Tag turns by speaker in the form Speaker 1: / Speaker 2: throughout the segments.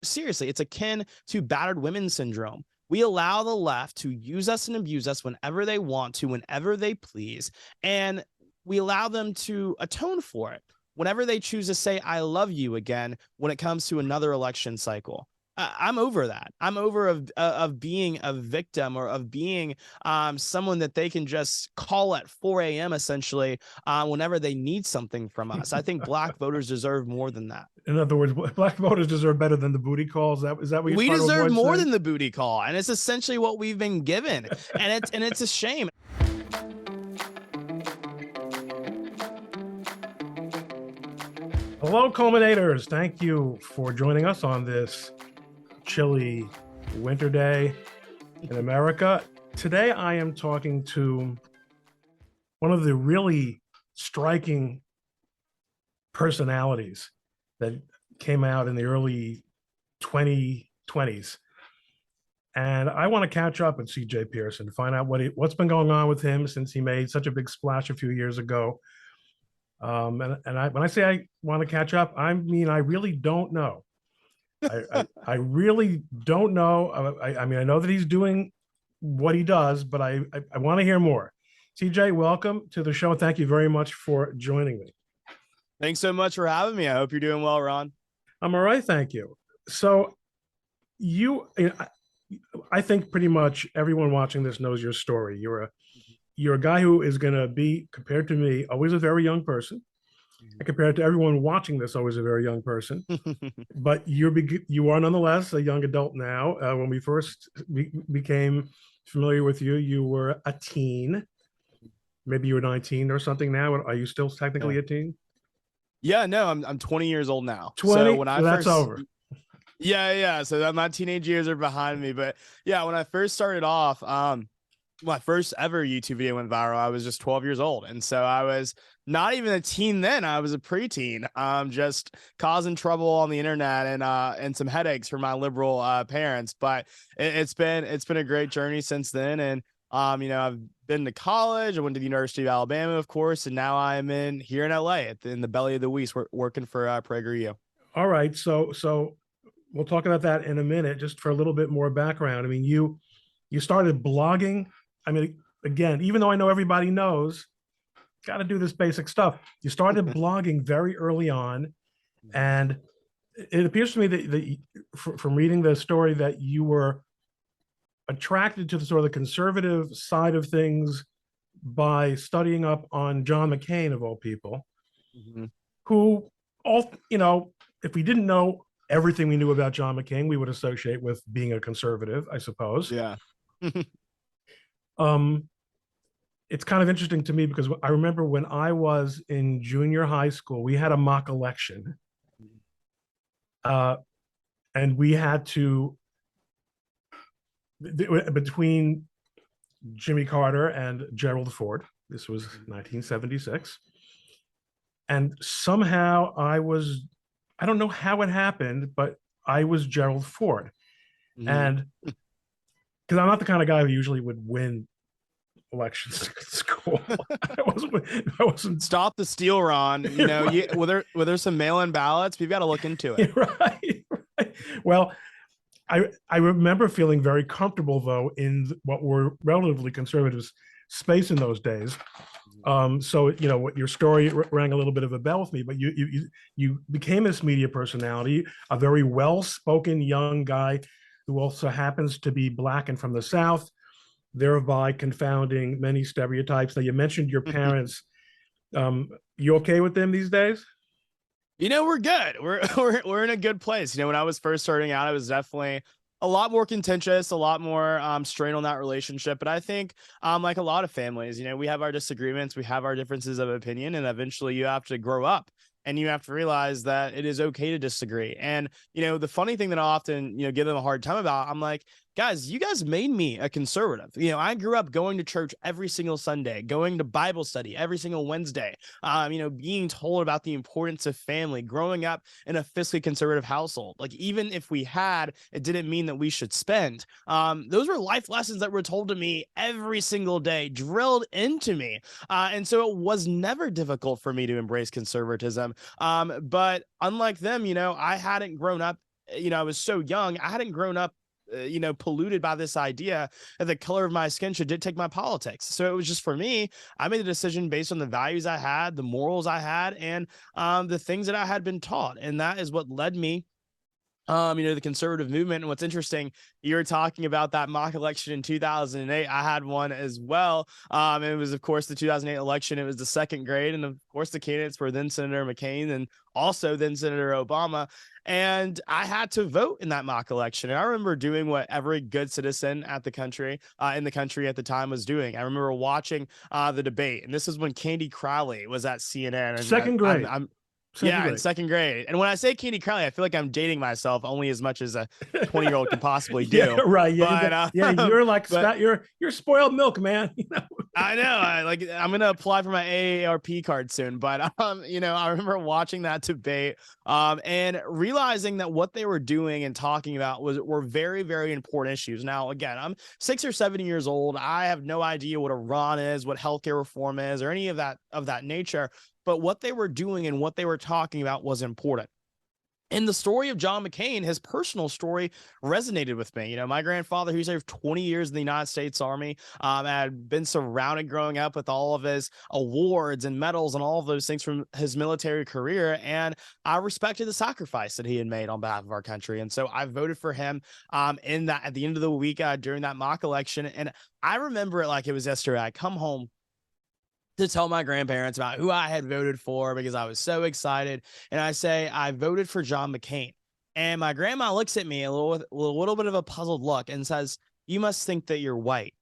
Speaker 1: seriously, it's akin to battered women syndrome. We allow the left to use us and abuse us whenever they want to, whenever they please, and we allow them to atone for it whenever they choose to say "I love you" again when it comes to another election cycle. I'm over that. I'm over of being a victim, or of being someone that they can just call at 4 a.m. essentially whenever they need something from us. I think black voters deserve more than that.
Speaker 2: In other words, black voters deserve better than the booty calls. Is that what you're
Speaker 1: We
Speaker 2: trying to
Speaker 1: deserve
Speaker 2: avoid
Speaker 1: more
Speaker 2: saying?
Speaker 1: than the booty call, and it's essentially what we've been given, and it's a shame.
Speaker 2: Hello, culminators. Thank you for joining us on this chilly winter day in America. Today, I am talking to one of the really striking personalities that came out in the early 2020s. And I want to catch up with CJ Pearson to find out what's been going on with him since he made such a big splash a few years ago. When I say I want to catch up, I mean I really don't know. I really don't know. I mean, I know that he's doing what he does, but I want to hear more. CJ, welcome to the show. Thank you very much for joining me.
Speaker 1: Thanks so much for having me. I hope you're doing well, Ron.
Speaker 2: I'm all right, thank you. So I think pretty much everyone watching this knows your story. You're a guy who is going to be, compared to me, always a very young person. And compared to everyone watching this, always a very young person. But you are nonetheless a young adult now. When we first became familiar with you, you were a teen. Maybe you were 19 or something now. Are you still technically a teen?
Speaker 1: Yeah, no, I'm 20 years old now.
Speaker 2: 20?
Speaker 1: So when I
Speaker 2: that's
Speaker 1: first,
Speaker 2: over.
Speaker 1: Yeah. So my teenage years are behind me. But yeah, when I first started off, my first ever YouTube video went viral. I was just 12 years old. And so I was not even a teen then. I was a preteen, just causing trouble on the internet and some headaches for my liberal parents. But it's been a great journey since then. And I've been to college. I went to the University of Alabama, of course, and now I'm here in LA in the belly of the West, working for PragerU.
Speaker 2: All right. So we'll talk about that in a minute, just for a little bit more background. I mean, you started blogging. I mean, again, even though I know everybody knows, got to do this basic stuff. You started blogging very early on, and it appears to me that from reading the story that you were attracted to the sort of the conservative side of things by studying up on John McCain, of all people, who if we didn't know everything we knew about John McCain, we would associate with being a conservative, I suppose.
Speaker 1: Yeah.
Speaker 2: It's kind of interesting to me because I remember when I was in junior high school, we had a mock election. And we had to, between Jimmy Carter and Gerald Ford, this was 1976. And somehow I don't know how it happened, but I was Gerald Ford. And because I'm not the kind of guy who usually would win elections at school. I wasn't.
Speaker 1: Stop the steal, Ron.
Speaker 2: Right.
Speaker 1: Were there some mail-in ballots? We've got to look into it.
Speaker 2: Right. Well, I remember feeling very comfortable, though, in what were relatively conservative space in those days. So what your story rang a little bit of a bell with me, but you became this media personality, a very well-spoken young guy who also happens to be Black and from the South, thereby confounding many stereotypes. Now, you mentioned your parents. You okay with them these days?
Speaker 1: We're good. We're in a good place. When I was first starting out, I was definitely a lot more contentious, a lot more strain on that relationship. But I think like a lot of families, we have our disagreements, we have our differences of opinion, and eventually you have to grow up and you have to realize that it is okay to disagree. And, the funny thing that I often, give them a hard time about, I'm like, guys, you guys made me a conservative. I grew up going to church every single Sunday, going to Bible study every single Wednesday, being told about the importance of family, growing up in a fiscally conservative household. Like, even if we had, it didn't mean that we should spend. Those were life lessons that were told to me every single day, drilled into me. And so it was never difficult for me to embrace conservatism. But unlike them, I hadn't grown up I was so young, I hadn't grown up, polluted by this idea that the color of my skin should dictate my politics. So it was just for me, I made a decision based on the values I had, the morals I had, and the things that I had been taught. And that is what led me the conservative movement. And what's interesting, you were talking about that mock election in 2008. I had one as well. It was, of course, the 2008 election. It was the second grade. And of course, the candidates were then Senator McCain and also then Senator Obama. And I had to vote in that mock election. And I remember doing what every good citizen in the country at the time was doing. I remember watching the debate. And this is when Candy Crowley was at CNN. And
Speaker 2: Second grade.
Speaker 1: I'm
Speaker 2: Second
Speaker 1: yeah, in
Speaker 2: grade.
Speaker 1: second grade. And when I say Candy Crowley, I feel like I'm dating myself only as much as a 20-year-old can possibly
Speaker 2: Yeah,
Speaker 1: do.
Speaker 2: right.
Speaker 1: But
Speaker 2: Yeah, you're like
Speaker 1: but
Speaker 2: you're spoiled milk, man.
Speaker 1: I know, I'm gonna apply for my AARP card soon. But I remember watching that debate and realizing that what they were doing and talking about were very, very important issues. Now, again, I'm 6 or 7 years old. I have no idea what Iran is, what healthcare reform is, or any of that nature. But what they were doing and what they were talking about was important. And the story of John McCain, his personal story, resonated with me. My grandfather, who served 20 years in the United States Army, had been surrounded growing up with all of his awards and medals and all of those things from his military career. And I respected the sacrifice that he had made on behalf of our country. And so I voted for him in that at the end of the week during that mock election. And I remember it like it was yesterday. I come home to tell my grandparents about who I had voted for because I was so excited. And I say, I voted for John McCain. And my grandma looks at me with a little bit of a puzzled look and says, "You must think that you're white."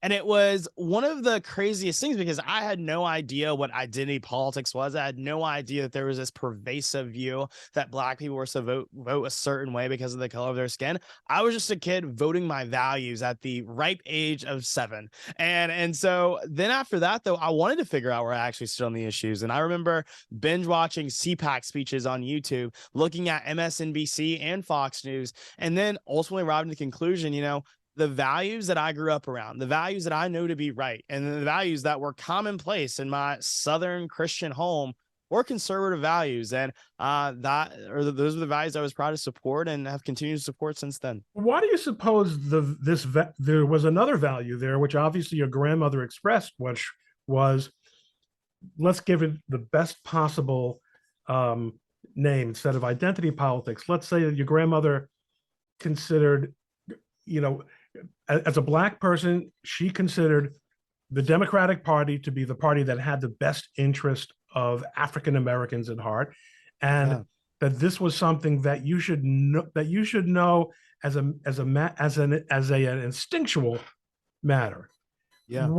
Speaker 1: And it was one of the craziest things because I had no idea what identity politics was. I had no idea that there was this pervasive view that Black people were to vote a certain way because of the color of their skin. I was just a kid voting my values at the ripe age of 7. And so then after that, though, I wanted to figure out where I actually stood on the issues. And I remember binge watching CPAC speeches on YouTube, looking at MSNBC and Fox News, and then ultimately arriving to the conclusion, the values that I grew up around, the values that I know to be right, and the values that were commonplace in my Southern Christian home were conservative values. And those are the values I was proud to support and have continued to support since then.
Speaker 2: Why do you suppose there was another value there, which obviously your grandmother expressed, which was, let's give it the best possible name instead of identity politics. Let's say that your grandmother considered, as a Black person, she considered the Democratic Party to be the party that had the best interest of African Americans at heart, and that this was something that you should know as an instinctual matter.
Speaker 1: Yeah.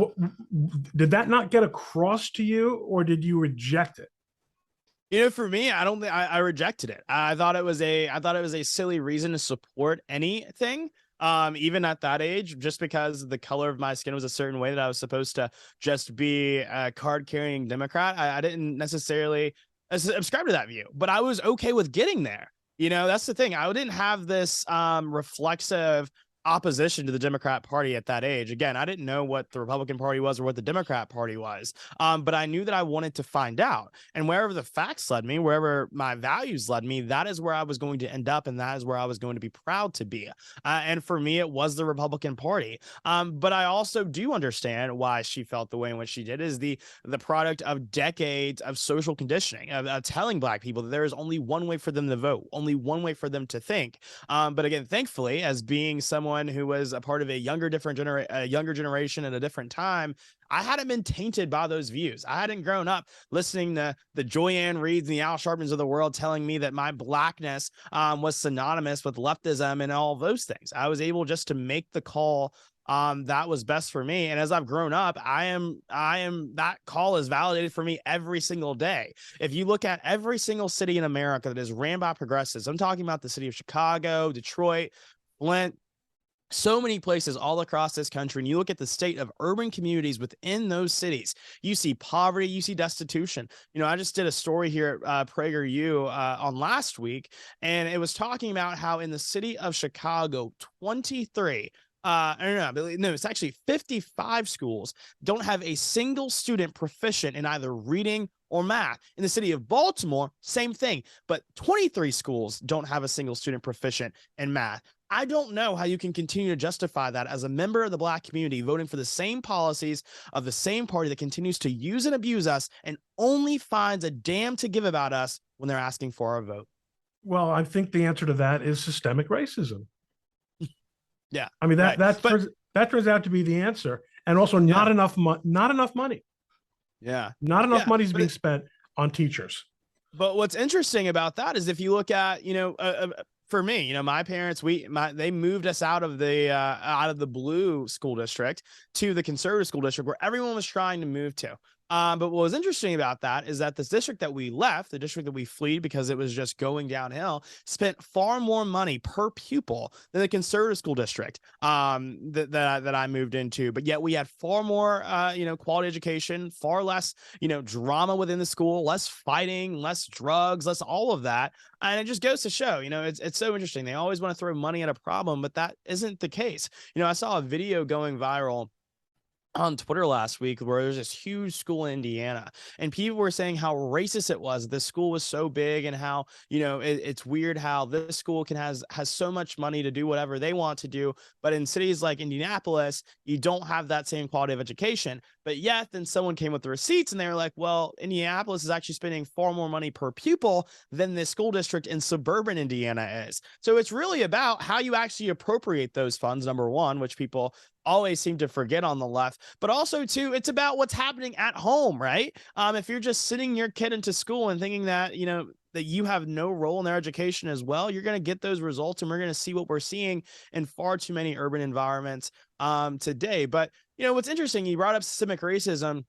Speaker 2: Did that not get across to you, or did you reject it?
Speaker 1: For me, I don't think I rejected it. I thought it was a silly reason to support anything. Even at that age, just because the color of my skin was a certain way that I was supposed to just be a card carrying Democrat. I didn't necessarily subscribe to that view, but I was okay with getting there. That's the thing. I didn't have this reflexive opposition to the Democrat Party at that age. Again, I didn't know what the Republican Party was or what the Democrat Party was, but I knew that I wanted to find out. And wherever the facts led me, wherever my values led me, that is where I was going to end up, and that is where I was going to be proud to be. And for me, it was the Republican Party. But I also do understand why she felt the way in which she did. Is the product of decades of social conditioning, of telling Black people that there is only one way for them to vote, only one way for them to think. But again, thankfully, as being someone who was a part of a younger generation at a different time, I hadn't been tainted by those views. I hadn't grown up listening to the Joy-Ann Reids and the Al Sharptons of the world telling me that my Blackness was synonymous with leftism and all those things. I was able just to make the call that was best for me. And as I've grown up, I am that call is validated for me every single day. If you look at every single city in America that is ran by progressives, I'm talking about the city of Chicago, Detroit, Flint, so many places all across this country, and you look at the state of urban communities within those cities, you see poverty, you see destitution. I just did a story here at PragerU on last week, and it was talking about how in the city of Chicago, 23 no, it's actually 55 schools don't have a single student proficient in either reading or math. In the city of Baltimore, same thing, but 23 schools don't have a single student proficient in math. I don't know how you can continue to justify that as a member of the Black community voting for the same policies of the same party that continues to use and abuse us and only finds a damn to give about us when they're asking for our vote.
Speaker 2: Well, I think the answer to that is systemic racism.
Speaker 1: Yeah.
Speaker 2: I mean,
Speaker 1: right.
Speaker 2: that turns out to be the answer. And also
Speaker 1: Yeah.
Speaker 2: not enough money.
Speaker 1: Yeah.
Speaker 2: Not enough money is
Speaker 1: But
Speaker 2: being spent on teachers.
Speaker 1: But what's interesting about that is if you look at, for me, my parents, they moved us out of the blue school district to the conservative school district where everyone was trying to move to. But what was interesting about that is that this district that we left, the district that we fled because it was just going downhill, spent far more money per pupil than the conservative school district that I moved into. But yet we had far more, quality education, far less, drama within the school, less fighting, less drugs, less all of that. And it just goes to show, it's so interesting. They always want to throw money at a problem, but that isn't the case. I saw a video going viral on Twitter last week where there's this huge school in Indiana and people were saying how racist it was. This school was so big and how, it's weird how this school has so much money to do whatever they want to do. But in cities like Indianapolis, you don't have that same quality of education. But yet then someone came with the receipts and they were like, well, Indianapolis is actually spending far more money per pupil than this school district in suburban Indiana is. So it's really about how you actually appropriate those funds, number one, which people always seem to forget on the left, but also too, it's about what's happening at home, right? If you're just sending your kid into school and thinking that, that you have no role in their education as well, you're going to get those results. And we're going to see what we're seeing in far too many urban environments today. But, what's interesting, you brought up systemic racism.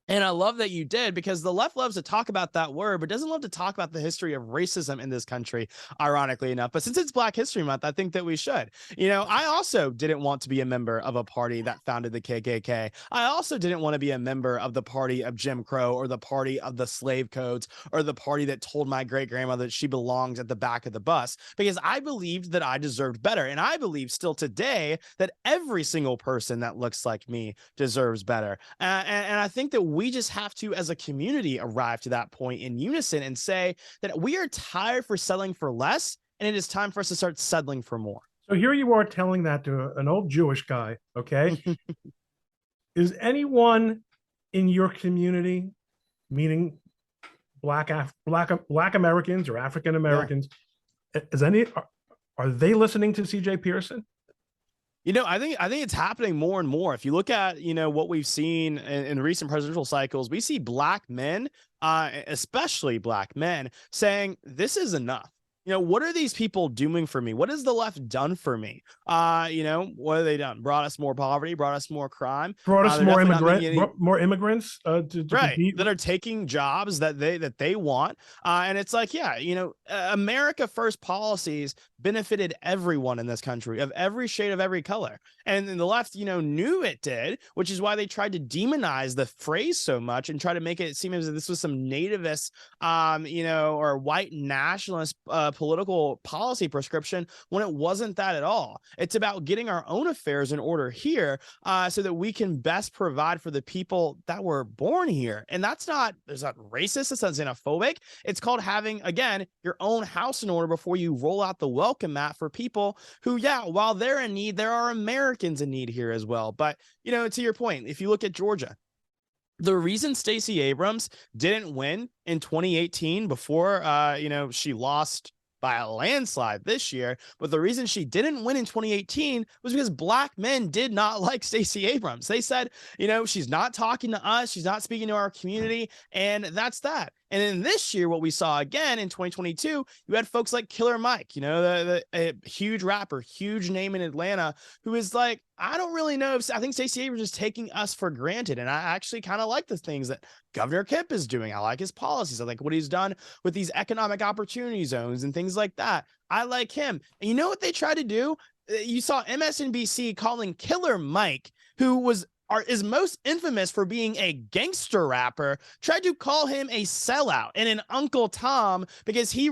Speaker 1: And I love that you did, because the left loves to talk about that word, but doesn't love to talk about the history of racism in this country, ironically enough. But since it's Black History Month, I think that we should. I also didn't want to be a member of a party that founded the KKK. I also didn't want to be a member of the party of Jim Crow or the party of the slave codes or the party that told my great grandmother that she belongs at the back of the bus, because I believed that I deserved better. And I believe still today that every single person that looks like me deserves better. And I think that we just have to, as a community, arrive to that point in unison and say that we are tired for settling for less, and it is time for us to start settling for more.
Speaker 2: So here you are telling that to an old Jewish guy, okay? Is anyone in your community, meaning Black Americans or African Americans, are they listening to CJ Pearson?
Speaker 1: I think it's happening more and more. If you look at, what we've seen in recent presidential cycles, we see Black men, especially Black men, saying this is enough. What are these people doing for me? What has the left done for me? What have they done? Brought us more poverty, brought us more crime,
Speaker 2: brought us more immigrants to
Speaker 1: right,
Speaker 2: compete.
Speaker 1: that are taking jobs that they want. And it's like, America First policies benefited everyone in this country of every shade of every color. And then the left, knew it did, which is why they tried to demonize the phrase so much and try to make it seem as if this was some nativist, or white nationalist political policy prescription, when it wasn't that at all. It's about getting our own affairs in order here so that we can best provide for the people that were born here. And that's not racist, it's not xenophobic. It's called having, again, your own house in order before you roll out the welcome mat for people who, while they're in need, there are Americans in need here as well. But, to your point, if you look at Georgia, the reason Stacey Abrams didn't win in 2018 before, she lost by a landslide this year, but the reason she didn't win in 2018 was because Black men did not like Stacey Abrams. They said, she's not talking to us, she's not speaking to our community, and that's that. And then this year, what we saw again in 2022, you had folks like Killer Mike, the huge rapper, huge name in Atlanta, who is like, I don't really know I think Stacey Abrams is taking us for granted. And I actually kind of like the things that Governor Kemp is doing. I like his policies. I like what he's done with these economic opportunity zones and things like that. I like him. And you know what they try to do? You saw MSNBC calling Killer Mike, who was is most infamous for being a gangster rapper, tried to call him a sellout and an Uncle Tom because he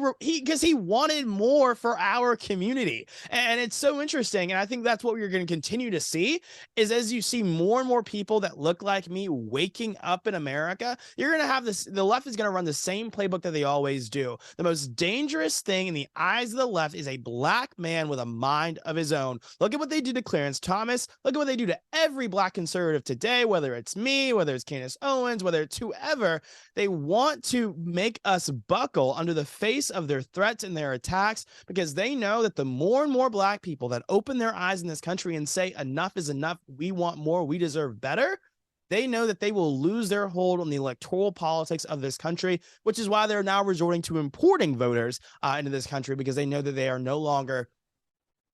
Speaker 1: wanted more for our community. And it's so interesting. And I think that's what we're going to continue to see is as you see more and more people that look like me waking up in America, you're going to have this. The left is going to run the same playbook that they always do. The most dangerous thing in the eyes of the left is a black man with a mind of his own. Look at what they did to Clarence Thomas. Look at what they do to every black conservative today, whether it's me, whether it's Candace Owens, whether it's whoever. They want to make us buckle under the face of their threats and their attacks because they know that the more and more black people that open their eyes in this country and say enough is enough, we want more, we deserve better, they know that they will lose their hold on the electoral politics of this country, which is why they're now resorting to importing voters into this country because they know that they are no longer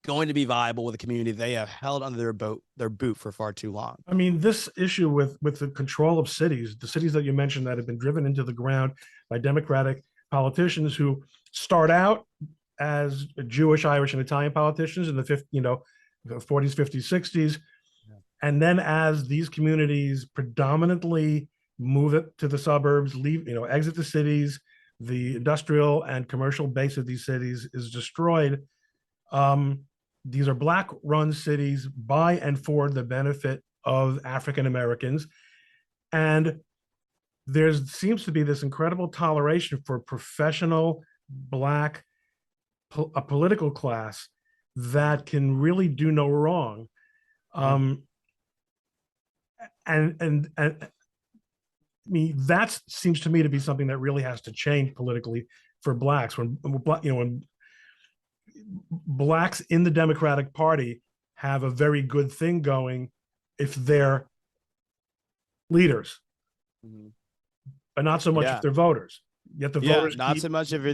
Speaker 1: going to be viable with a community they have held under their boot for far too long.
Speaker 2: I mean, this issue with the control of cities, the cities that you mentioned that have been driven into the ground by Democratic politicians who start out as Jewish, Irish, and Italian politicians in the 40s, 50s, 60s. And then as these communities predominantly move it to the suburbs, leave, exit the cities, the industrial and commercial base of these cities is destroyed. These are black-run cities by and for the benefit of African Americans. And there seems to be this incredible toleration for professional black a political class that can really do no wrong. And I mean, that seems to me to be something that really has to change politically for blacks. When blacks in the Democratic Party have a very good thing going if they're leaders, but not so much if they're voters. Yet the voters
Speaker 1: not so much if you're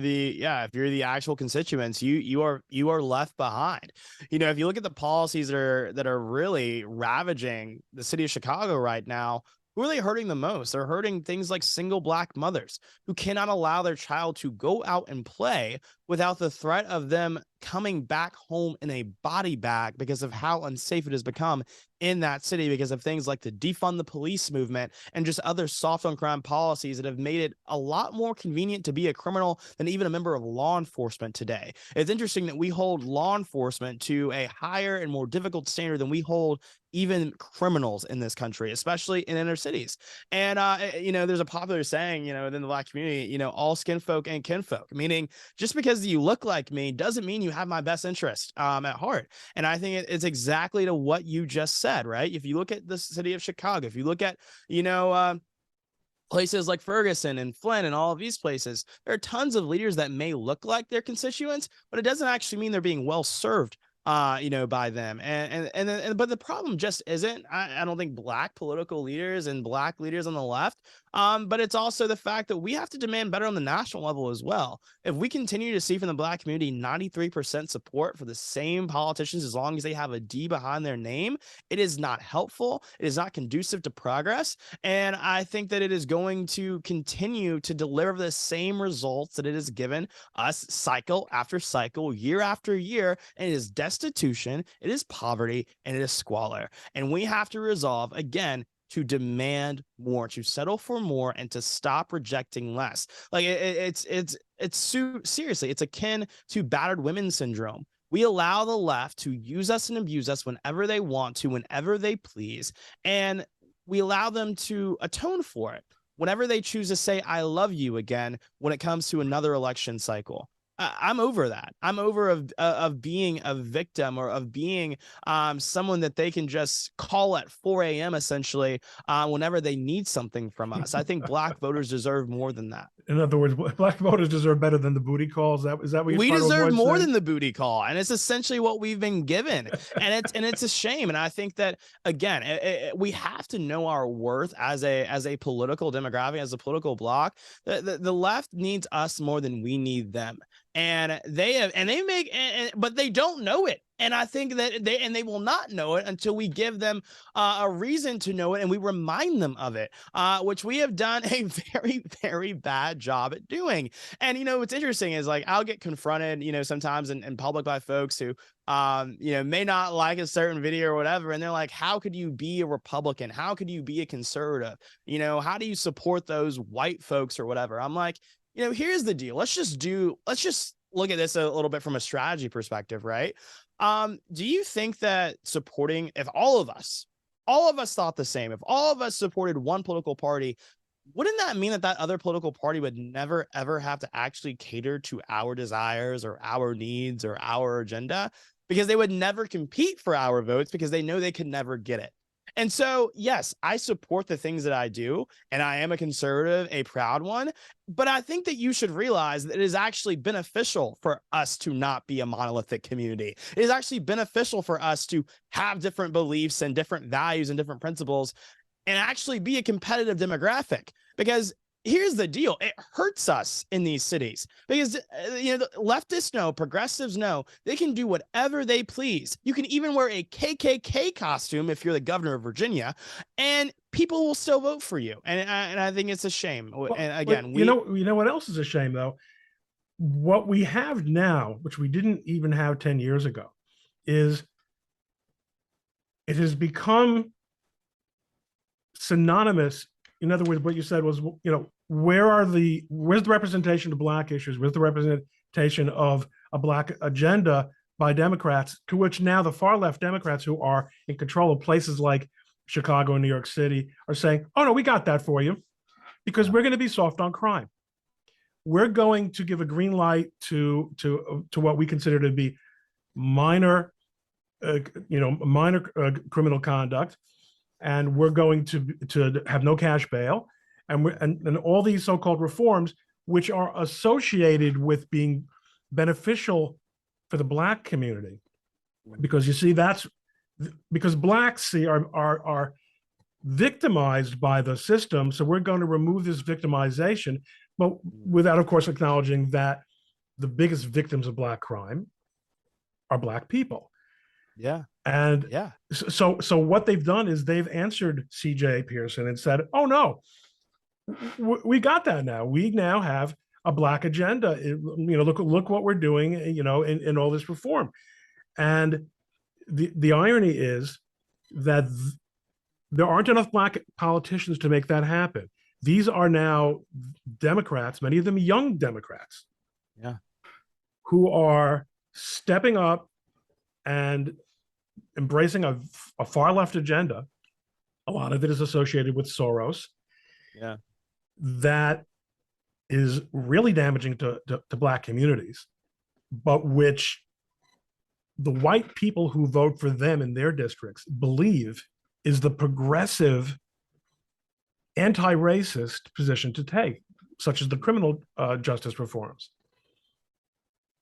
Speaker 1: the actual constituents, you are left behind. If you look at the policies that are really ravaging the city of Chicago right now, who are they hurting the most? They're hurting things like single black mothers who cannot allow their child to go out and play without the threat of them coming back home in a body bag because of how unsafe it has become in that city because of things like the defund the police movement and just other soft on crime policies that have made it a lot more convenient to be a criminal than even a member of law enforcement today. It's interesting that we hold law enforcement to a higher and more difficult standard than we hold even criminals in this country, especially in inner cities. And, there's a popular saying, within the black community, all skin folk and kinfolk, meaning just because you look like me doesn't mean you have my best interest at heart. And I think it's exactly to what you just said, right? If you look at the city of Chicago, if you look at, places like Ferguson and Flint and all of these places, there are tons of leaders that may look like their constituents, but it doesn't actually mean they're being well served by them. But the problem just isn't, I don't think black political leaders and black leaders on the left, but it's also the fact that we have to demand better on the national level as well. If we continue to see from the black community 93% support for the same politicians as long as they have a D behind their name, it is not helpful. It is not conducive to progress. And I think that it is going to continue to deliver the same results that it has given us cycle after cycle, year after year, and it is destitution, it is poverty, and it is squalor. And we have to resolve, again, to demand more, to settle for more, and to stop rejecting less. Like seriously, it's akin to battered women syndrome. We allow the left to use us and abuse us whenever they want to, whenever they please, and we allow them to atone for it whenever they choose to say, I love you again, when it comes to another election cycle. I'm over that. I'm over of being a victim or of being someone that they can just call at 4 a.m. essentially whenever they need something from us. I think black voters deserve more than that.
Speaker 2: In other words, black voters deserve better than the booty calls. Is that what
Speaker 1: we deserve more than the booty call, and it's essentially what we've been given, and it's a shame. And I think that again, we have to know our worth as a political demographic, as a political bloc. The left needs us more than we need them. And but they don't know it. And I think that they will not know it until we give them a reason to know it and we remind them of it, which we have done a very, very bad job at doing. And, what's interesting is like I'll get confronted, sometimes in public by folks who, may not like a certain video or whatever. And they're like, how could you be a Republican? How could you be a conservative? How do you support those white folks or whatever? I'm like, here's the deal. Let's just look at this a little bit from a strategy perspective, right? Do you think that supporting, if all of us thought the same, if all of us supported one political party, wouldn't that mean that other political party would never, ever have to actually cater to our desires or our needs or our agenda? Because they would never compete for our votes because they know they could never get it. And so, yes, I support the things that I do, and I am a conservative, a proud one. But I think that you should realize that it is actually beneficial for us to not be a monolithic community. It is actually beneficial for us to have different beliefs and different values and different principles and actually be a competitive demographic. Because here's the deal. It hurts us in these cities because, the leftists know, progressives know, they can do whatever they please. You can even wear a KKK costume if you're the governor of Virginia, and people will still vote for you. And I think it's a shame.
Speaker 2: Well,
Speaker 1: and again,
Speaker 2: you know what else is a shame though? What we have now, which we didn't even have 10 years ago, is it has become synonymous. In other words, what you said was, where's the representation of Black issues? Where's the representation of a Black agenda by Democrats? To which now the far left Democrats who are in control of places like Chicago and New York City are saying, oh no, we got that for you because we're going to be soft on crime. We're going to give a green light to what we consider to be minor, criminal conduct. And we're going to have no cash bail, and all these so-called reforms, which are associated with being beneficial for the Black community, because you see that's because Blacks are victimized by the system. So we're going to remove this victimization, but without, of course, acknowledging that the biggest victims of Black crime are Black people.
Speaker 1: Yeah.
Speaker 2: And
Speaker 1: yeah.
Speaker 2: So what they've done is they've answered CJ Pearson and said, oh no, we got that now. We now have a Black agenda. Look what we're doing, in all this reform. And the irony is that there aren't enough Black politicians to make that happen. These are now Democrats, many of them young Democrats, who are stepping up and embracing a far left agenda. A lot of it is associated with Soros.
Speaker 1: Yeah.
Speaker 2: That is really damaging to Black communities, but which the white people who vote for them in their districts believe is the progressive anti-racist position to take, such as the criminal justice reforms.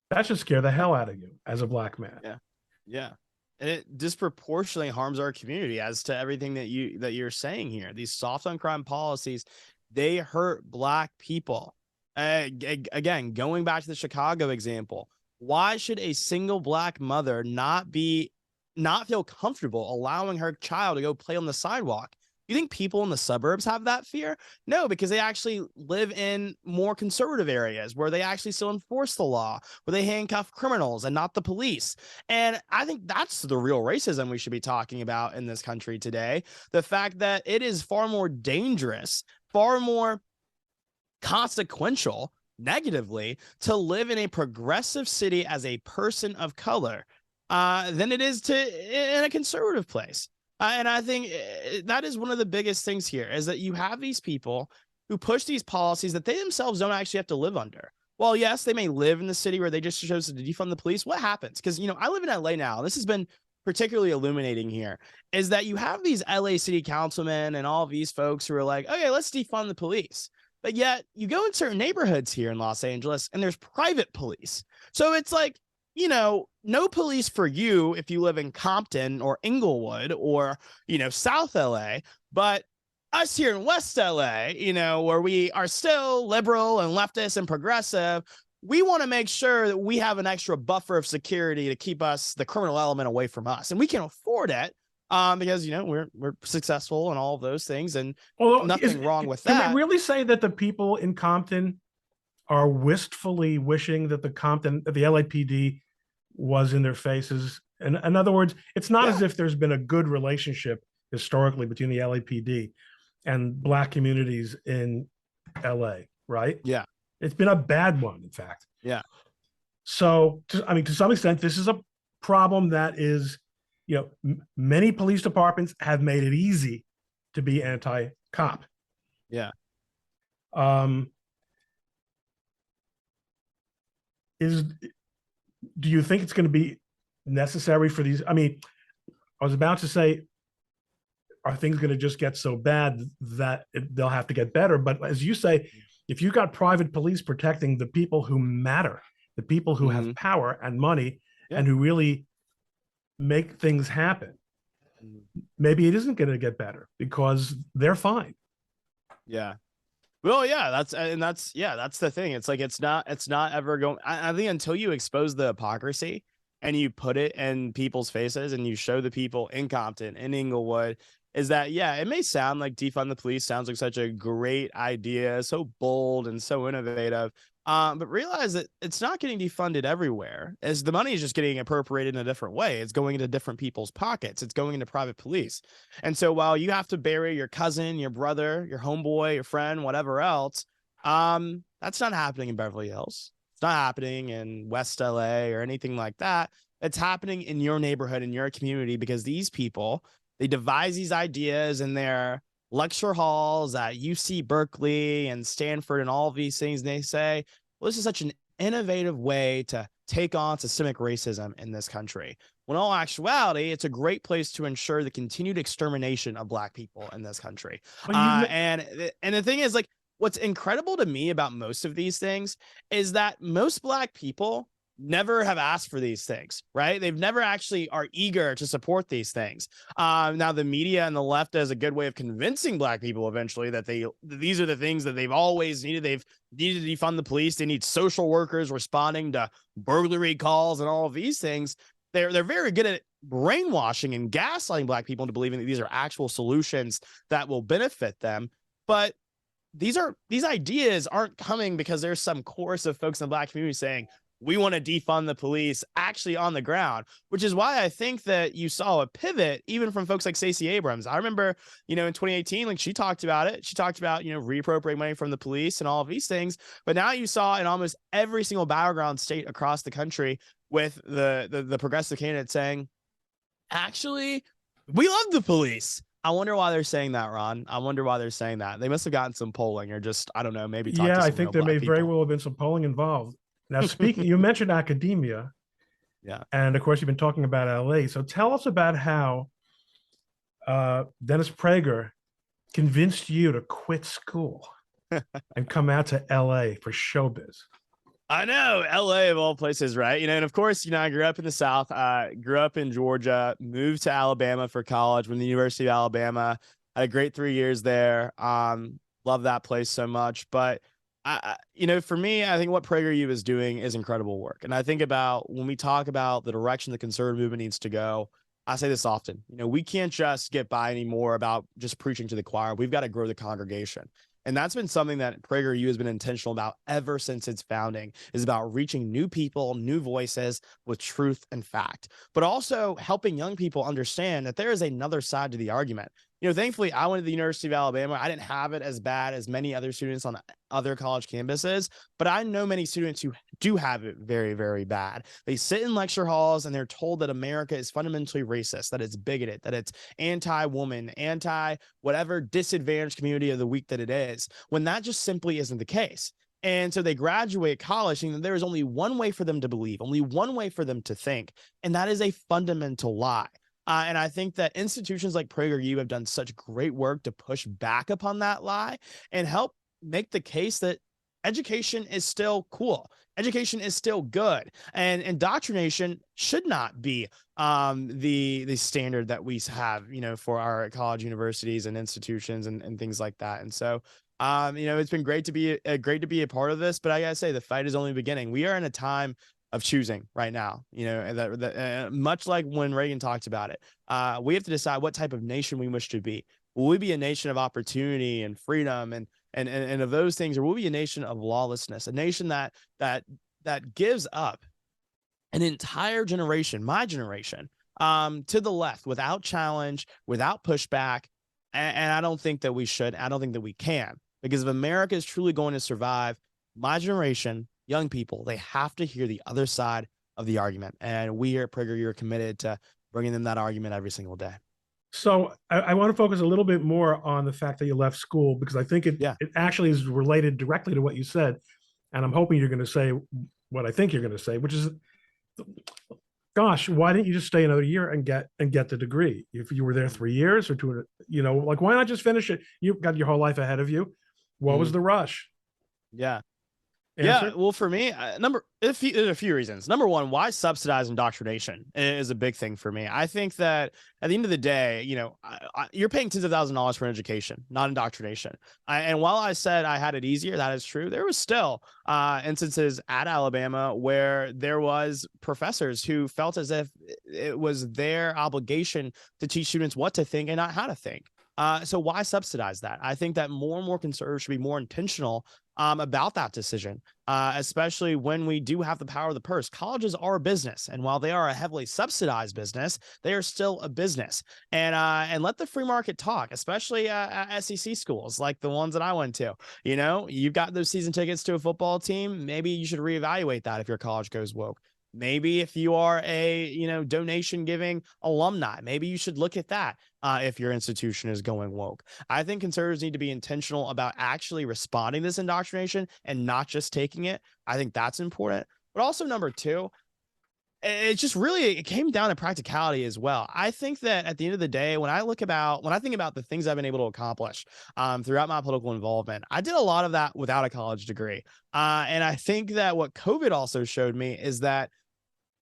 Speaker 2: That should scare the hell out of you as a Black man.
Speaker 1: Yeah. Yeah. And it disproportionately harms our community as to everything that you're saying here. These soft on crime policies, they hurt Black people. Again, going back to the Chicago example, why should a single Black mother not feel comfortable allowing her child to go play on the sidewalk? You think people in the suburbs have that fear? No, because they actually live in more conservative areas where they actually still enforce the law, where they handcuff criminals and not the police. And I think that's the real racism we should be talking about in this country today. The fact that it is far more dangerous, far more consequential negatively to live in a progressive city as a person of color than it is in a conservative place. And I think that is one of the biggest things here is that you have these people who push these policies that they themselves don't actually have to live under. Well, yes, they may live in the city where they just chose to defund the police. What happens? Because, I live in LA now. And this has been particularly illuminating here is that you have these LA city councilmen and all of these folks who are like, okay, let's defund the police. But yet you go in certain neighborhoods here in Los Angeles and there's private police. So it's like, no police for you if you live in Compton or Inglewood or, South LA, but us here in West LA, where we are still liberal and leftist and progressive, we want to make sure that we have an extra buffer of security to keep us, the criminal element, away from us, and we can afford it because we're successful and all of those things, and
Speaker 2: Although,
Speaker 1: nothing wrong with
Speaker 2: can we
Speaker 1: that.
Speaker 2: really say that the people in Compton are wistfully wishing that the LAPD was in their faces? And in other words, it's not as
Speaker 1: Yeah,
Speaker 2: if there's been a good relationship historically between the LAPD and Black communities in LA, right?
Speaker 1: yeah,
Speaker 2: It's been a bad one, in fact.
Speaker 1: yeah,
Speaker 2: So, to some extent, this is a problem that is, many police departments have made it easy to be anti-cop.
Speaker 1: yeah.
Speaker 2: Um, is Do you think it's going to be necessary for these? I mean, I was about to say, are things going to just get so bad that they'll have to get better? But as you say, if you've got private police protecting the people who matter, the people who
Speaker 1: Mm-hmm.
Speaker 2: have power and money,
Speaker 1: Yeah.
Speaker 2: and who really make things happen,
Speaker 1: Mm-hmm.
Speaker 2: maybe it isn't going to get better because they're fine.
Speaker 1: Yeah. Well, yeah, that's the thing. It's like it's not ever going. I think until you expose the hypocrisy and you put it in people's faces and you show the people in Compton, in Inglewood, is that yeah, it may sound like defund the police sounds like such a great idea, so bold and so innovative. But realize that it's not getting defunded everywhere, as the money is just getting appropriated in a different way. It's going into different people's pockets. It's going into private police. And so while you have to bury your cousin, your brother, your homeboy, your friend, whatever else, that's not happening in Beverly Hills. It's not happening in West LA or anything like that. It's happening in your neighborhood, in your community, because these people, they devise these ideas in their lecture halls at UC Berkeley and Stanford and all of these things. And they say, well, this is such an innovative way to take on systemic racism in this country. When in all actuality, it's a great place to ensure the continued extermination of Black people in this country.
Speaker 2: But
Speaker 1: And the thing is, like, what's incredible to me about most of these things is that most Black people never have asked for these things, right? They've never actually are eager to support these things. Now the media and the left does a good way of convincing Black people eventually that these are the things that they've always needed. They've needed to defund the police. They need social workers responding to burglary calls and all of these things. They're very good at brainwashing and gaslighting Black people into believing that these are actual solutions that will benefit them. But these ideas aren't coming because there's some chorus of folks in the Black community saying, we want to defund the police actually on the ground, which is why I think that you saw a pivot even from folks like Stacey Abrams. I remember, in 2018, like she talked about it. She talked about, reappropriating money from the police and all of these things. But now you saw in almost every single battleground state across the country with the progressive candidate saying, actually, we love the police. I wonder why they're saying that, Ron. I wonder why they're saying that. They must have gotten some polling or just, I don't know, maybe talk to
Speaker 2: I
Speaker 1: some
Speaker 2: think
Speaker 1: real
Speaker 2: there
Speaker 1: Black
Speaker 2: may very
Speaker 1: people.
Speaker 2: well have been some polling involved. Now, speaking, you mentioned academia.
Speaker 1: Yeah.
Speaker 2: And of course, you've been talking about LA. So tell us about how Dennis Prager convinced you to quit school and come out to LA for showbiz.
Speaker 1: I know, LA of all places, right? And of course, I grew up in the South, grew up in Georgia, moved to Alabama for college, went to the University of Alabama, had a great 3 years there. Love that place so much. But for me, I think what PragerU is doing is incredible work. And I think about when we talk about the direction the conservative movement needs to go, I say this often, we can't just get by anymore about just preaching to the choir. We've got to grow the congregation. And that's been something that PragerU has been intentional about ever since its founding, is about reaching new people, new voices with truth and fact, but also helping young people understand that there is another side to the argument. Thankfully, I went to the University of Alabama. I didn't have it as bad as many other students on other college campuses, but I know many students who do have it very, very bad. They sit in lecture halls and they're told that America is fundamentally racist, that it's bigoted, that it's anti-woman, anti-whatever disadvantaged community of the week that it is, when that just simply isn't the case. And so they graduate college thinking that there is only one way for them to believe, only one way for them to think, and that is a fundamental lie. And I think that institutions like PragerU have done such great work to push back upon that lie and help make the case that education is still cool. Education is still good, and indoctrination should not be the standard that we have, for our college, universities, and institutions and things like that. And so It's been great to be a part of this, but I gotta say the fight is only beginning. We are in a time of choosing right now. And much like when Reagan talked about it, we have to decide what type of nation we wish to be. Will we be a nation of opportunity and freedom and of those things, or will we be a nation of lawlessness, a nation that gives up an entire generation, my generation, to the left without challenge, without pushback. And I don't think that we should. I don't think that we can. Because if America is truly going to survive, my generation, young people, they have to hear the other side of the argument. And we here at Prager, are committed to bringing them that argument every single day.
Speaker 2: So I want to focus a little bit more on the fact that you left school, because I think
Speaker 1: Yeah.
Speaker 2: it actually is related directly to what you said. And I'm hoping you're going to say what I think you're going to say, which is, gosh, why didn't you just stay another year and get the degree? If you were there 3 years or two, like, why not just finish it? You've got your whole life ahead of you. What was the rush?
Speaker 1: Yeah.
Speaker 2: Answer?
Speaker 1: Yeah, well, for me, there's a few reasons. Number one, why subsidize indoctrination is a big thing for me. I think that at the end of the day, you're paying tens of thousands of dollars for an education, not indoctrination. And while I said I had it easier, that is true. There was still instances at Alabama where there was professors who felt as if it was their obligation to teach students what to think and not how to think. So why subsidize that? I think that more and more conservatives should be more intentional about that decision, especially when we do have the power of the purse. Colleges are a business, and while they are a heavily subsidized business, they are still a business. And let the free market talk, especially at SEC schools like the ones that I went to. You've got those season tickets to a football team. Maybe you should reevaluate that if your college goes woke. Maybe if you are a donation giving alumni, maybe you should look at that if your institution is going woke. I think conservatives need to be intentional about actually responding to this indoctrination and not just taking it. I think that's important. But also, number two, it came down to practicality as well. I think that at the end of the day, when I think about the things I've been able to accomplish throughout my political involvement, I did a lot of that without a college degree. And I think that what COVID also showed me is that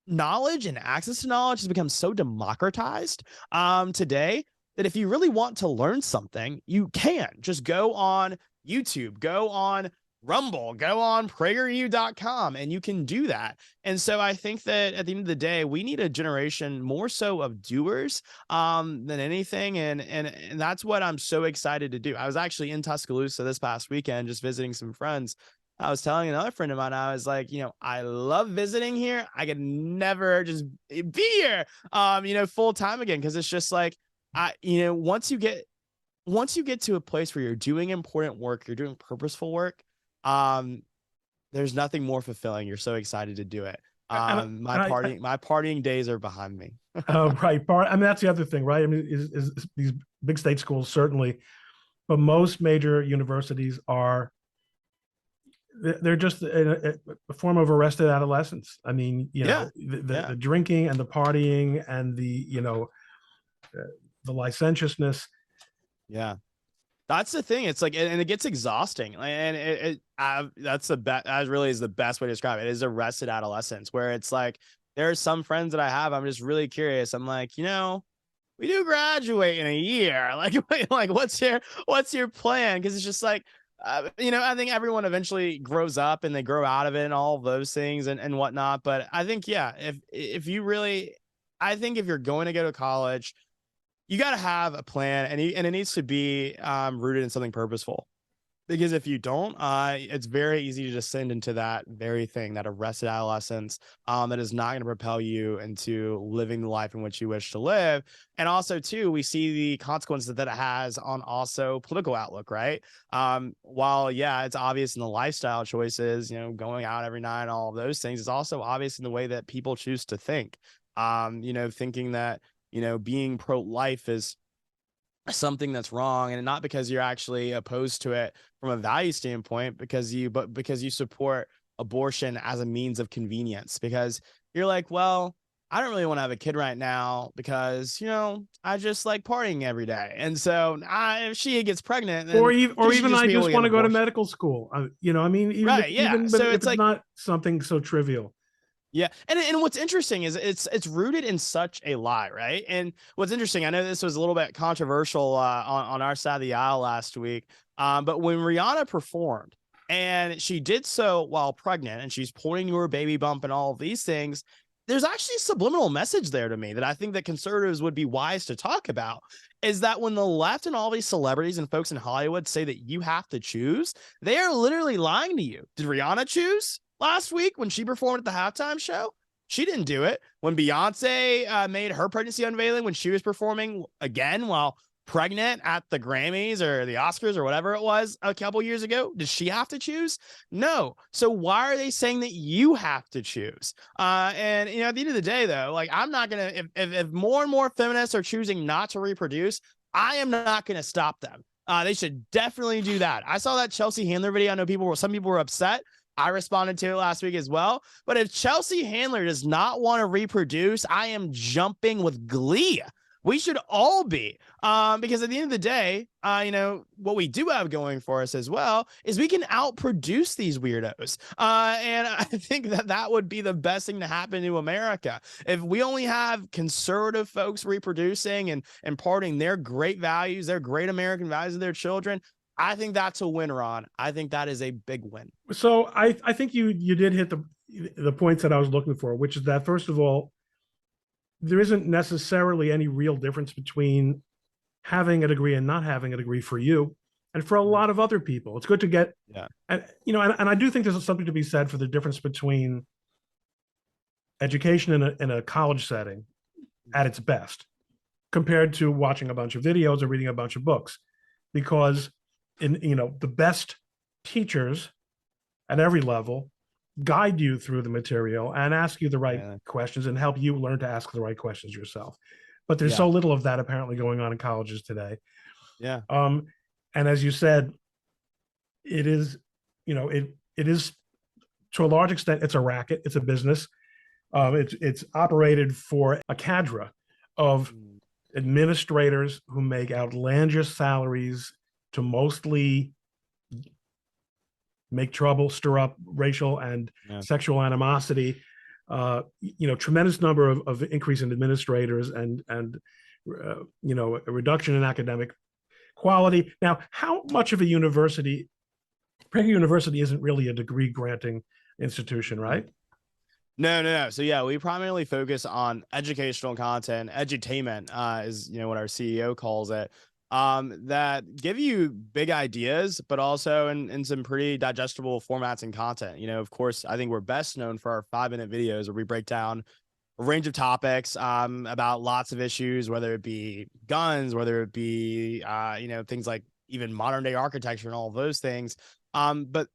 Speaker 1: knowledge and access to knowledge has become so democratized today that if you really want to learn something, you can just go on YouTube, go on Rumble, go on PragerU.com, and you can do that. And so I think that at the end of the day, we need a generation more so of doers than anything. And that's what I'm so excited to do. I was actually in Tuscaloosa this past weekend, just visiting some friends. I was telling another friend of mine, I was like, I love visiting here. I could never just be here, full time again. Cause it's just like, once you get to a place where you're doing important work, you're doing purposeful work, there's nothing more fulfilling. You're so excited to do it. My partying days are behind me.
Speaker 2: Right. I mean, that's the other thing, right? I mean, is these big state schools, certainly, but most major universities they're just a form of arrested adolescence. I mean, the drinking and the partying and the licentiousness.
Speaker 1: Yeah. That's the thing. It's like, and it gets exhausting. And that really is the best way to describe it. It is arrested adolescence, where it's like, there are some friends that I have. I'm just really curious. I'm like, we do graduate in a year. Like what's your plan? Cause it's just like, I think everyone eventually grows up and they grow out of it and all of those things and whatnot. But I think, if you're going to go to college, you got to have a plan, and it needs to be rooted in something purposeful. Because if you don't, it's very easy to descend into that very thing, that arrested adolescence, that is not going to propel you into living the life in which you wish to live. And also, too, we see the consequences that it has on also political outlook, right? While, it's obvious in the lifestyle choices, going out every night and all of those things, it's also obvious in the way that people choose to think, thinking that, being pro-life is something that's wrong, and not because you're actually opposed to it from a value standpoint, but because you support abortion as a means of convenience, because you're like, well, I don't really want to have a kid right now because I just like partying every day, and so if she gets pregnant, then
Speaker 2: or even I just want to go to medical school. I mean, even
Speaker 1: right,
Speaker 2: even
Speaker 1: so
Speaker 2: if it's like, not something so trivial.
Speaker 1: Yeah, and what's interesting is it's rooted in such a lie, right? And what's interesting, I know this was a little bit controversial on our side of the aisle last week, but when Rihanna performed and she did so while pregnant, and she's pointing to her baby bump and all of these things, there's actually a subliminal message there to me that I think that conservatives would be wise to talk about. Is that when the left and all these celebrities and folks in Hollywood say that you have to choose, they are literally lying to you. Did Rihanna choose last week when she performed at the halftime show? She didn't do it. When Beyonce made her pregnancy unveiling when she was performing again while pregnant at the Grammys or the Oscars or whatever it was a couple years ago, did she have to choose? No. So why are they saying that you have to choose? And at the end of the day, though, like I'm not gonna if more and more feminists are choosing not to reproduce, I am not gonna stop them. They should definitely do that. I saw that Chelsea Handler video. I know some people were upset. I responded to it last week as well. But if Chelsea Handler does not want to reproduce, I am jumping with glee. We should all be, because at the end of the day, what we do have going for us as well is we can outproduce these weirdos. And I think that would be the best thing to happen to America. If we only have conservative folks reproducing and imparting their great values, their great American values to their children, I think that's a win, Ron. I think that is a big win.
Speaker 2: So I think you did hit the points that I was looking for, which is that, first of all, there isn't necessarily any real difference between having a degree and not having a degree for you and for a lot of other people. It's good to get, and I do think there's something to be said for the difference between education in a college setting at its best compared to watching a bunch of videos or reading a bunch of books, because the best teachers at every level guide you through the material and ask you the right questions and help you learn to ask the right questions yourself. But there's so little of that apparently going on in colleges today.
Speaker 1: Yeah.
Speaker 2: And as you said, it is to a large extent, it's a racket, it's a business. It's operated for a cadre of administrators who make outlandish salaries to mostly make trouble, stir up racial and sexual animosity. Tremendous number of increase in administrators and a reduction in academic quality. Now, how much of a university? Prager University isn't really a degree granting institution, right?
Speaker 1: No. So yeah, we primarily focus on educational content. Edutainment is what our CEO calls it. That give you big ideas, but also in some pretty digestible formats and content. Of course, I think we're best known for our 5-minute videos where we break down a range of topics about lots of issues, whether it be guns, whether it be things like even modern day architecture and all of those things. But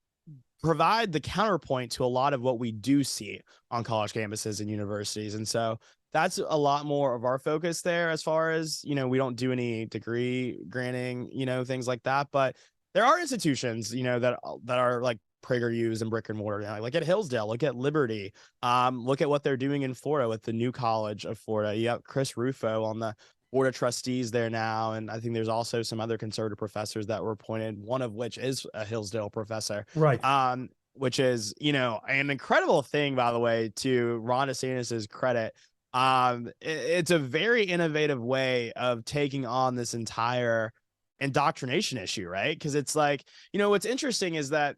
Speaker 1: provide the counterpoint to a lot of what we do see on college campuses and universities. And so that's a lot more of our focus there, as far as, we don't do any degree granting, things like that. But there are institutions, that are like PragerU's and brick and mortar. Like at Hillsdale, look at Liberty, look at what they're doing in Florida with the new College of Florida. You have Chris Rufo on the board of trustees there now. And I think there's also some other conservative professors that were appointed, one of which is a Hillsdale professor.
Speaker 2: Right.
Speaker 1: Which is, an incredible thing, by the way, to Ron DeSantis's credit. It's a very innovative way of taking on this entire indoctrination issue, right? Because it's like, what's interesting is that,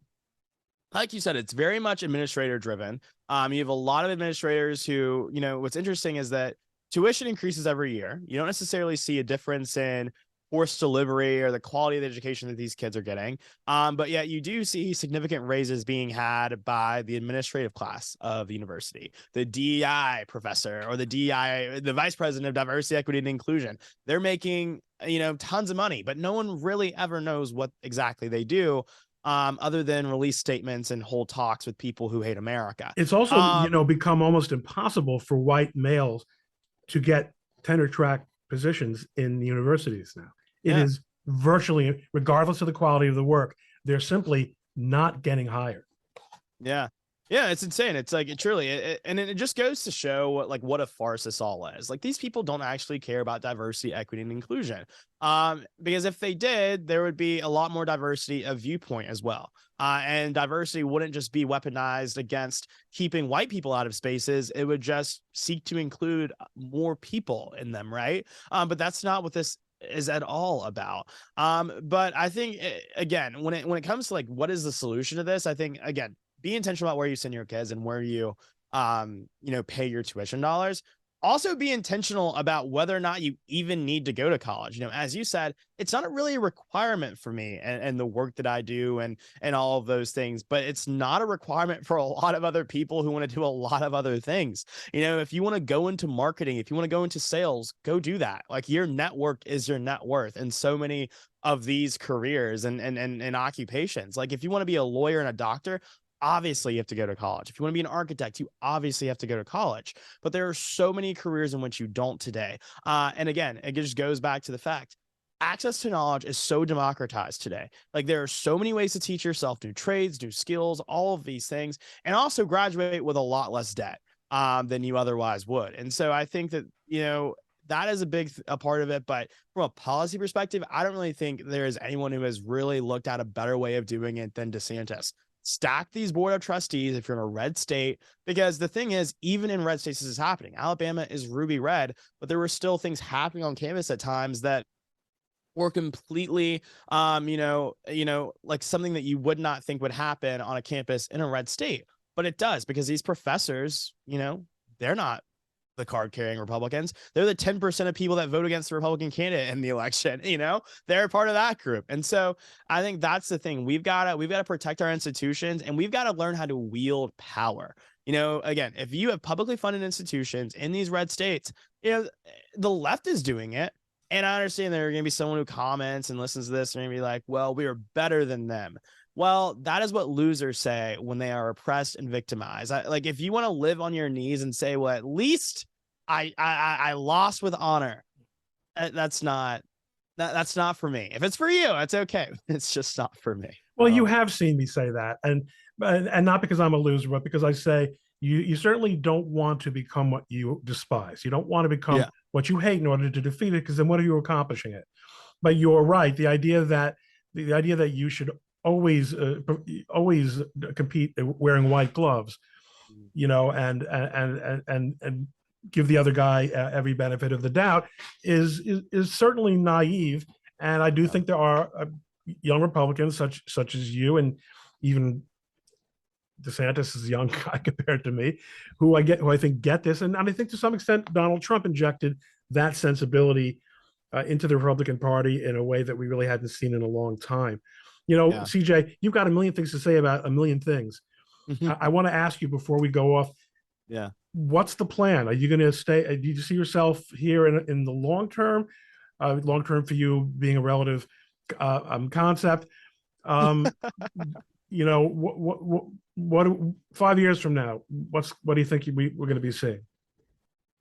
Speaker 1: like you said, it's very much administrator driven. You have a lot of administrators who, what's interesting is that tuition increases every year. You don't necessarily see a difference in course delivery or the quality of the education that these kids are getting. But yet you do see significant raises being had by the administrative class of the university, the DEI professor or the vice president of diversity, equity, and inclusion. They're making, tons of money, but no one really ever knows what exactly they do. Other than release statements and hold talks with people who hate America.
Speaker 2: It's also, become almost impossible for white males to get tenure track positions in universities now. It is virtually, regardless of the quality of the work, they're simply not getting hired.
Speaker 1: Yeah. Yeah, it's insane. It's like it truly, and it just goes to show what a farce this all is. Like these people don't actually care about diversity, equity, and inclusion. Because if they did, there would be a lot more diversity of viewpoint as well. And diversity wouldn't just be weaponized against keeping white people out of spaces. It would just seek to include more people in them, right? But that's not what this is at all about. But I think again, when it comes to like what is the solution to this, I think again be intentional about where you send your kids and where you pay your tuition dollars. Also be intentional about whether or not you even need to go to college. As you said, it's not really a requirement for me and the work that I do and all of those things, but it's not a requirement for a lot of other people who want to do a lot of other things. If you want to go into marketing, if you want to go into sales, go do that. Like your network is your net worth in so many of these careers and occupations. Like if you want to be a lawyer and a doctor, obviously you have to go to college. If you want to be an architect, you obviously have to go to college. But there are so many careers in which you don't today. And again, it just goes back to the fact access to knowledge is so democratized today. Like there are so many ways to teach yourself new trades, new skills, all of these things, and also graduate with a lot less debt than you otherwise would. And so I think that, that is a part of it. But from a policy perspective, I don't really think there is anyone who has really looked at a better way of doing it than DeSantis. Stack these board of trustees if you're in a red state, because the thing is, even in red states, this is happening. Alabama is ruby red, but there were still things happening on campus at times that were completely, like something that you would not think would happen on a campus in a red state, but it does because these professors, they're not the card carrying Republicans. They're the 10% of people that vote against the Republican candidate in the election. They're part of that group. And so I think that's the thing. We've got to protect our institutions, and we've got to learn how to wield power. Again, if you have publicly funded institutions in these red states, the left is doing it. And I understand there are going to be someone who comments and listens to this and maybe like, well, we are better than them. Well, that is what losers say when they are oppressed and victimized. Like if you want to live on your knees and say, well, at least I lost with honor. That's not for me. If it's for you, it's okay. It's just not for me.
Speaker 2: Well, you have seen me say that, and not because I'm a loser, but because I say you certainly don't want to become what you despise. You don't want to become
Speaker 1: Yeah.
Speaker 2: what you hate in order to defeat it, because then what are you accomplishing it? But you're right. The idea that you should always compete wearing white gloves, and give the other guy every benefit of the doubt is certainly naive. And I do think there are young Republicans such as you, and even DeSantis is a young guy compared to me, who I think get this, and I think to some extent Donald Trump injected that sensibility into the Republican Party in a way that we really hadn't seen in a long time.
Speaker 1: Yeah.
Speaker 2: CJ, you've got a million things to say about a million things. I want to ask you before we go off.
Speaker 1: Yeah.
Speaker 2: What's the plan? Are you going to stay? Do you see yourself here in the long term? Long term for you being a relative concept. What 5 years from now? What do you think we're going to be seeing?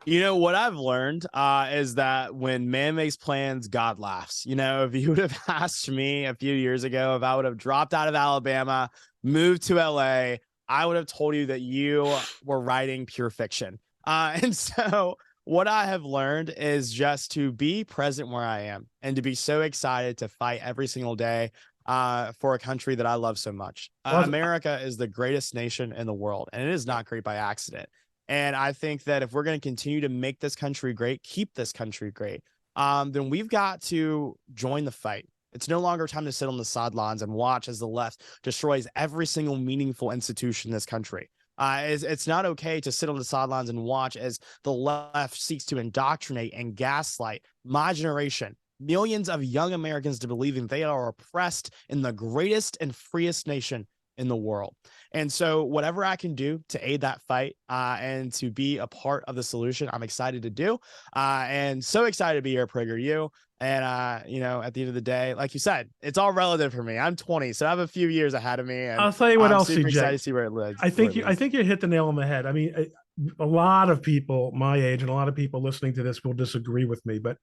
Speaker 1: What I've learned is that when man makes plans, God laughs. If you would have asked me a few years ago if I would have dropped out of Alabama, moved to LA, I would have told you that you were writing pure fiction. And so what I have learned is just to be present where I am and to be so excited to fight every single day for a country that I love so much. America is the greatest nation in the world, and it is not great by accident. And I think that if we're going to continue to make this country great, keep this country great, then we've got to join the fight. It's no longer time to sit on the sidelines and watch as the left destroys every single meaningful institution in this country. It's not okay to sit on the sidelines and watch as the left seeks to indoctrinate and gaslight my generation, millions of young Americans, to believing they are oppressed in the greatest and freest nation in the world. And so whatever I can do to aid that fight and to be a part of the solution, I'm excited to do. And so excited to be here at PragerU. And, at the end of the day, like you said, it's all relative for me. I'm 20, so I have a few years ahead of me. And
Speaker 2: I'll tell you what else,
Speaker 1: super
Speaker 2: CJ.
Speaker 1: excited to see where it lives.
Speaker 2: I think you hit the nail on the head. I mean, a lot of people my age and a lot of people listening to this will disagree with me, but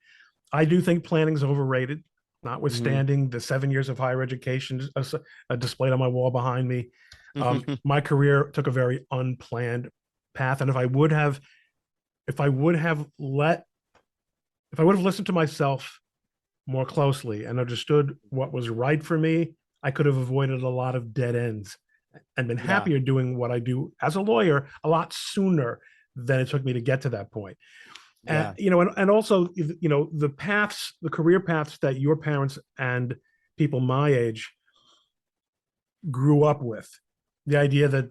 Speaker 2: I do think planning is overrated, notwithstanding the 7 years of higher education displayed on my wall behind me. My career took a very unplanned path, and if I would have let, if I would have listened to myself more closely and understood what was right for me, I could have avoided a lot of dead ends and been
Speaker 1: Yeah.
Speaker 2: happier doing what I do as a lawyer a lot sooner than it took me to get to that point. And
Speaker 1: Yeah.
Speaker 2: and also, the paths, the career paths that your parents and people my age grew up with, the idea that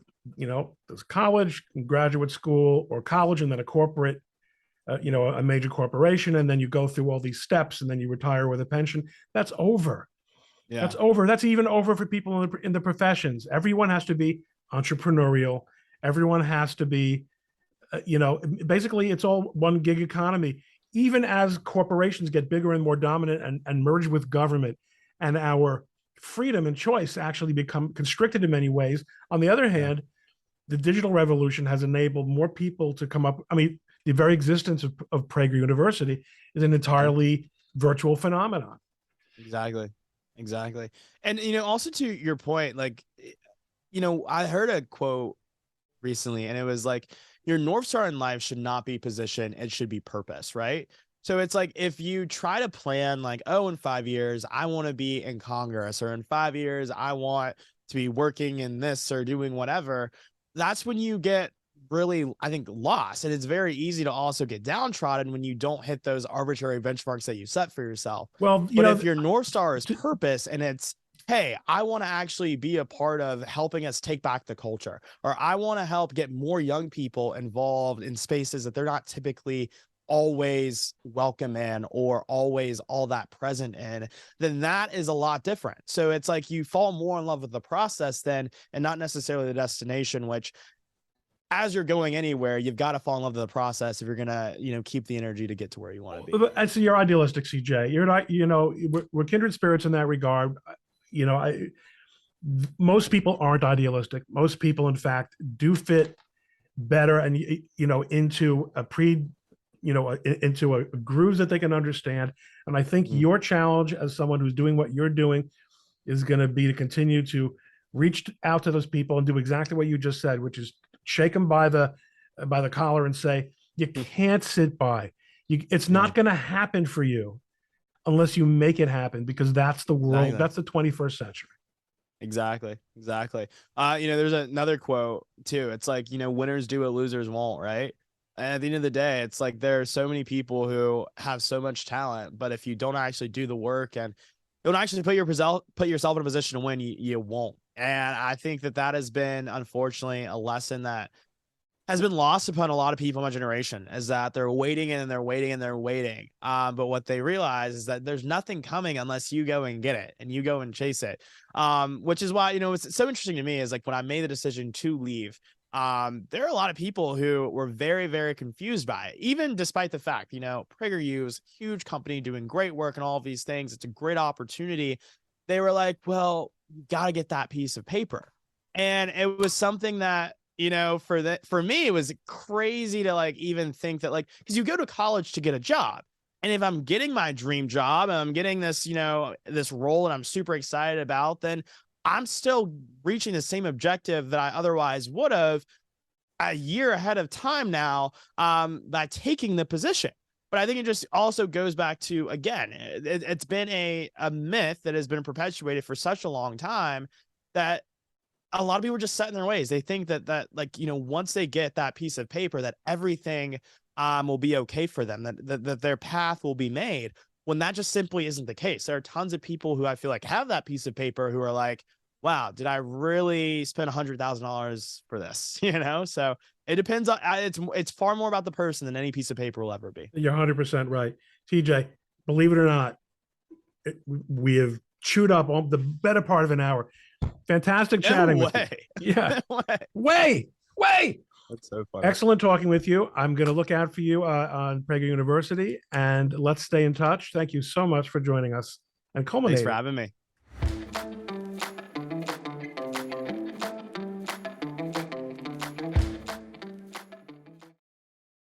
Speaker 2: there's college, graduate school, or college, and then a corporate, a major corporation, and then you go through all these steps, and then you retire with a pension. That's over.
Speaker 1: Yeah.
Speaker 2: That's over. That's even over for people in the professions. Everyone has to be entrepreneurial. Everyone has to be, basically, it's all one gig economy. Even as corporations get bigger and more dominant and merge with government, and our freedom and choice actually become constricted in many ways. On the other
Speaker 1: Yeah.
Speaker 2: hand, the digital revolution has enabled more people to come up. I mean, the very existence of Prager University is an
Speaker 1: Mhm.
Speaker 2: entirely virtual phenomenon.
Speaker 1: Exactly. Exactly. And also to your point, like, I heard a quote recently, and it was like, your North Star in life should not be position, it should be purpose, right? So it's like, if you try to plan like, oh, in 5 years I want to be in Congress, or in 5 years I want to be working in this or doing whatever, that's when you get really, I think, lost. And it's very easy to also get downtrodden when you don't hit those arbitrary benchmarks that you set for yourself.
Speaker 2: Well,
Speaker 1: But if your North Star is purpose, and it's, hey, I want to actually be a part of helping us take back the culture, or I want to help get more young people involved in spaces that they're not typically always welcome in, or always all that present in, then that is a lot different. So it's like you fall more in love with the process then, and not necessarily the destination, which, as you're going anywhere, you've got to fall in love with the process if you're gonna, keep the energy to get to where you want to be.
Speaker 2: I see you're idealistic, CJ. You're not, we're kindred spirits in that regard. You know, I Most people aren't idealistic. Most people, in fact, do fit better and into a into a grooves that they can understand. And I think
Speaker 1: Mhm.
Speaker 2: your challenge as someone who's doing what you're doing is going to be to continue to reach out to those people and do exactly what you just said, which is shake them by the collar and say, you can't sit by. It's
Speaker 1: Yeah,
Speaker 2: not going to happen for you unless you make it happen, because that's the world.
Speaker 1: exactly.
Speaker 2: That's the 21st century.
Speaker 1: Exactly. Exactly. There's another quote too. It's like, winners do what losers won't, right? And at the end of the day, it's like, there are so many people who have so much talent, but if you don't actually do the work and don't actually put yourself in a position to win, you won't. And I think that has been, unfortunately, a lesson that has been lost upon a lot of people in my generation, is that they're waiting and they're waiting and they're waiting. But what they realize is that there's nothing coming unless you go and get it and you go and chase it. Which is why, it's so interesting to me, is like, when I made the decision to leave, there are a lot of people who were very, very confused by it, even despite the fact, PragerU's huge company doing great work and all of these things. It's a great opportunity. They were like, well, you got to get that piece of paper. And it was something that, for me, it was crazy to like even think that, like, because you go to college to get a job. And if I'm getting my dream job and I'm getting this, this role and I'm super excited about, then I'm still reaching the same objective that I otherwise would have a year ahead of time now, by taking the position. But I think it just also goes back to, again, it's been a myth that has been perpetuated for such a long time, that a lot of people are just set in their ways. They think that like, once they get that piece of paper, that everything will be okay for them, that their path will be made, when that just simply isn't the case. There are tons of people who I feel like have that piece of paper who are like, wow, did I really spend $100,000 for this? So it depends on, it's far more about the person than any piece of paper will ever be.
Speaker 2: You're 100% right. TJ, believe it or not, we have chewed up the better part of an hour. Fantastic
Speaker 1: No
Speaker 2: chatting with you.
Speaker 1: way.
Speaker 2: Yeah.
Speaker 1: No way.
Speaker 2: Way.
Speaker 1: That's so funny.
Speaker 2: Excellent talking with you. I'm going to look out for you on Prager University, and let's stay in touch. Thank you so much for joining us and
Speaker 1: Thanks for
Speaker 2: culminating.
Speaker 1: having me.